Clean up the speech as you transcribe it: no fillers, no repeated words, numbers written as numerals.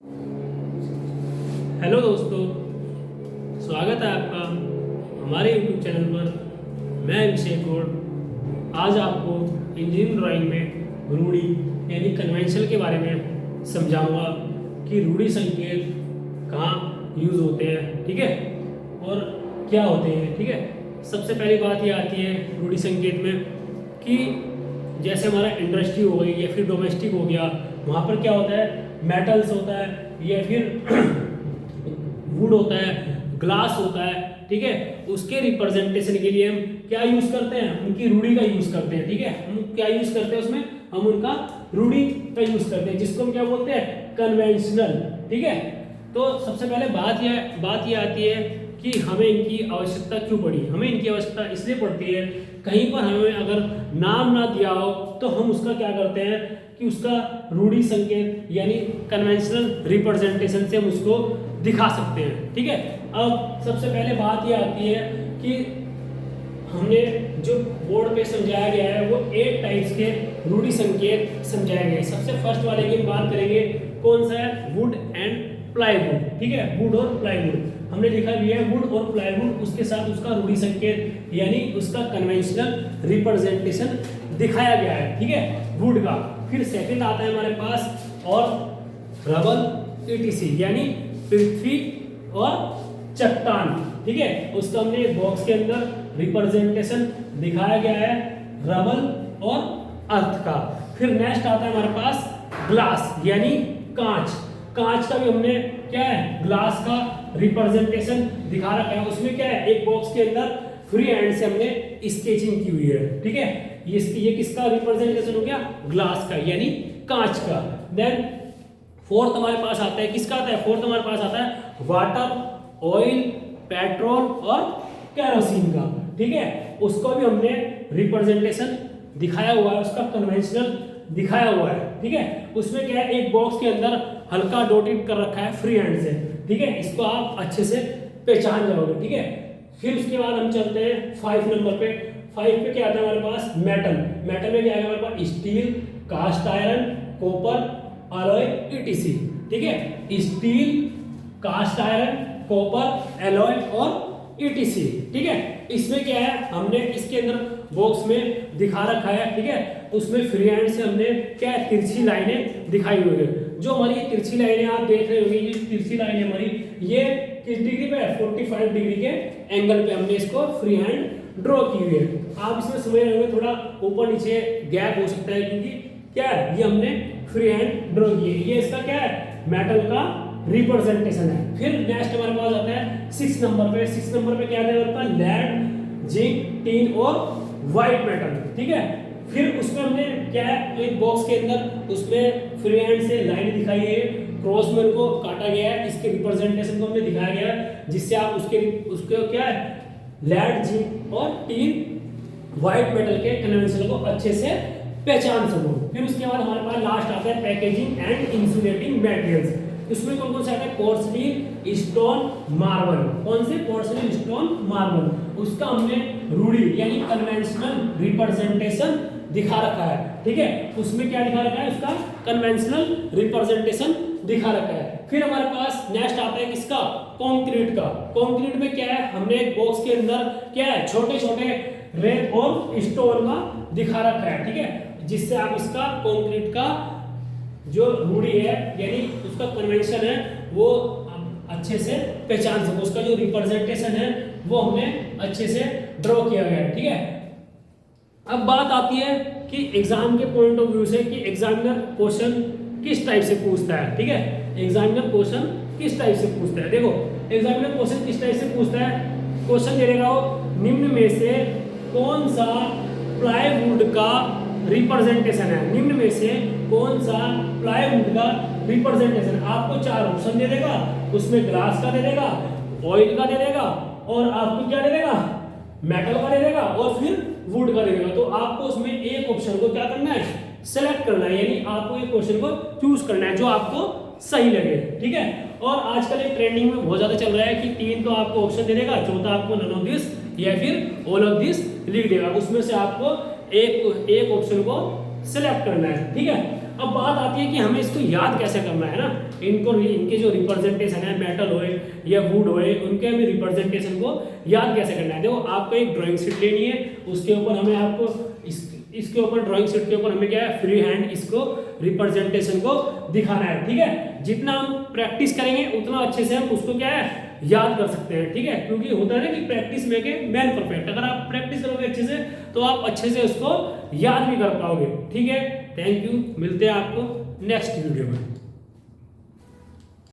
Hello दोस्तों, स्वागत है आपका हमारे यूट्यूब चैनल पर। मैं अभिषेक और आज आपको इंजीनियरिंग ड्राइंग में रूढ़ी यानी कन्वेंशन के बारे में समझाऊंगा कि रूढ़ी संकेत कहाँ यूज़ होते हैं, ठीक है, और क्या होते हैं, ठीक है। सबसे पहली बात ये आती है रूढ़ी संकेत में कि जैसे हमारा इंडस्ट्री हो गई या फिर डोमेस्टिक हो गया, वहाँ पर क्या होता है, मेटल्स होता है या फिर वुड होता है, ग्लास होता है, ठीक है। उसके रिप्रेजेंटेशन के लिए हम क्या यूज करते हैं, उनकी रूढ़ी का यूज करते हैं, ठीक है। हम क्या यूज करते हैं उसमें, हम उनका रूढ़ी का यूज करते हैं, जिसको हम क्या बोलते हैं, कन्वेंशनल, ठीक है। तो सबसे पहले बात ये आती है कि हमें इनकी आवश्यकता क्यों पड़ी। हमें इनकी आवश्यकता इसलिए पड़ती है, कहीं पर हमें अगर नाम ना दिया हो तो हम उसका क्या करते हैं कि उसका रूढ़ी संकेत यानी कन्वेंशनल रिप्रेजेंटेशन से हम उसको दिखा सकते हैं, ठीक है। अब सबसे पहले बात ये आती है कि हमने जो बोर्ड पे समझाया गया है वो 8 टाइप्स के रूढ़ी संकेत समझाए गए। सबसे फर्स्ट वाले की बात करेंगे, कौन सा है, वुड एंड प्लाईवुड, ठीक है। वुड और प्लाईवुड हमने लिखा भी है, वुड और प्लाईवुड, उसके साथ उसका रूढ़ी संकेत यानी उसका कन्वेंशनल रिप्रेजेंटेशन दिखाया गया है, ठीक है, वुड का। फिर सेकंड आता है हमारे पास और रबल ईटीसी यानी पृथ्वी और चट्टान, ठीक है। उसका हमने बॉक्स के अंदर रिप्रेजेंटेशन दिखाया गया है रबल और अर्थ का। फिर नेक्स्ट आता है हमारे पास ग्लास यानी कांच। कांच का भी हमने क्या है, ग्लास का रिप्रेजेंटेशन दिखा रखा है। उसमें क्या है, एक बॉक्स के अंदर फ्री हैंड से हमने स्केचिंग की हुई है, ठीक है। ये किसका रिप्रेजेंटेशन हो गया, ग्लास का यानी कांच का। देन फोर्थ हमारे पास आता है, किसका आता है, फोर्थ हमारे पास आता है वाटर, ऑयल, पेट्रोल और केरोसिन का, ठीक है। उसको भी हमने रिप्रेजेंटेशन दिखाया हुआ है, उसका कन्वेंशनल दिखाया हुआ है, ठीक है। उसमें क्या है, एक बॉक्स के अंदर हल्का डॉटेड कर रखा है फ्री हैंड से, ठीक है। इसको आप अच्छे से पहचान जाओगे, ठीक है। फिर उसके बाद हम चलते हैं 5 नंबर पे। 5 पे क्या आता है हमारे पास, मेटल। मेटल में क्या है हमारे पास, steel, cast iron, copper, alloy, ETC, ठीक है। Steel, cast iron, copper, alloy और ईटीसी, ठीक है। इसमें क्या है, हमने इसके अंदर बॉक्स में दिखा रखा है, ठीक है। उसमें फ्री हैंड से हमने क्या है, तिरछी लाइनें दिखाई हुई है। जो हमारी ये तिरछी लाइनें आप देख रहे होंगे, ये तिरछी लाइनें हमारी ये किस डिग्री पे है, 45 डिग्री के एंगल पे हमने इसको फ्री हैंड ड्रॉ की हुई है। आप इसमें समझ रहे होंगे थोड़ा ऊपर नीचे गैप हो सकता है, क्योंकि क्या है, ये हमने फ्री हैंड ड्रॉ की है। ये इसका क्या है, मेटल का रिप्रेजेंटेशन है। फिर नेक्स्ट हमारे पास आता है 6 नंबर पे। 6 नंबर पे क्या आता है हमारे पास, लेड, जिंक, टीन और व्हाइट मेटल, ठीक है। फिर उसमें हमने क्या है, एक बॉक्स के अंदर उसमें फ्री हैंड से लाइन दिखाई है, क्रॉस में उनको काटा गया है, इसके रिप्रेजेंटेशन को हमने दिखाया गया है, जिससे आप उसके क्या है, लेड, जिंक और टीन व्हाइट मेटल के कन्वेंशन को अच्छे से पहचान सको। फिर उसके बाद हमारे पास लास्ट आता है पैकेजिंग एंड इंसुलेटिंग मटेरियल्स। इसमें कौन कौन से आता है, पोर्सलिन, स्टोन, मार्बल। कौन से, पोर्सलिन, स्टोन, मार्बल। उसका हमने रूढ़ी यानी कन्वेंशनल रिप्रेजेंटेशन दिखा रखा है, ठीक है। उसमें क्या दिखा रखा है, उसका कन्वेंशनल रिप्रेजेंटेशन दिखा रखा है। फिर हमारे पास नेक्स्ट आता है किसका, कंक्रीट का। कंक्रीट में क्या है, हमने एक बॉक्स के अंदर क्या है, छोटे छोटे रेत और स्टोन का दिखा रखा है, ठीक है, जिससे आप इसका कंक्रीट का जो रूढ़ी है यानी उसका कन्वेंशन है वो अच्छे से पहचान सको। उसका जो रिप्रेजेंटेशन है वो हमने अच्छे से ड्रॉ किया गया है, ठीक है। अब बात आती है कि एग्जाम के पॉइंट ऑफ व्यू से कि एग्जामिनर क्वेश्चन किस टाइप से पूछता है, ठीक है। एग्जामिनर क्वेश्चन किस टाइप से पूछता है, देखो एग्जामिनर क्वेश्चन किस टाइप से पूछता है। क्वेश्चन दे देगा वो, निम्न में से कौन सा प्लाईवुड का रिप्रेजेंटेशन है। निम्न में से कौन सा प्लाईवुड का रिप्रेजेंटेशन, आपको 4 ऑप्शन दे देगा, उसमें ग्लास का दे देगा, ऑयल का दे देगा और आपको क्या दे देगा, मेटल का दे देगा और फिर वुड का दे देगा। तो आपको उसमें एक ऑप्शन को क्या करना है, सेलेक्ट करना है, यानी आपको एक क्वेश्चन को चूज करना है जो आपको सही लगे, ठीक है। और आजकल एक ट्रेंडिंग में बहुत ज्यादा चल रहा है कि 3 तो आपको ऑप्शन दे देगा, चौथा आपको नन ऑफ दिस या फिर ऑल ऑफ दिस लिख देगा। उसमें से आपको एक ऑप्शन को सिलेक्ट करना है, ठीक है। अब बात आती है कि हमें इसको याद कैसे करना है ना, इनके जो रिप्रेजेंटेशन है, मेटल होए या वुड होए, उनके हमें रिप्रेजेंटेशन को याद कैसे करना है। देखो आपको एक ड्राइंग शीट लेनी है, उसके ऊपर हमें आपको इसके ऊपर ड्राइंग शीट के ऊपर हमें क्या है, फ्री हैंड इसको रिप्रेजेंटेशन को दिखाना है। ठीक है, जितना हम प्रैक्टिस करेंगे उतना अच्छे से हम उसको क्या है, याद कर सकते हैं। ठीक है, क्योंकि होता है ना कि practice make a man perfect. अगर आप प्रैक्टिस करोगे अच्छे से तो आप अच्छे से उसको याद भी कर पाओगे। ठीक है, थैंक यू, मिलते हैं आपको नेक्स्ट वीडियो में।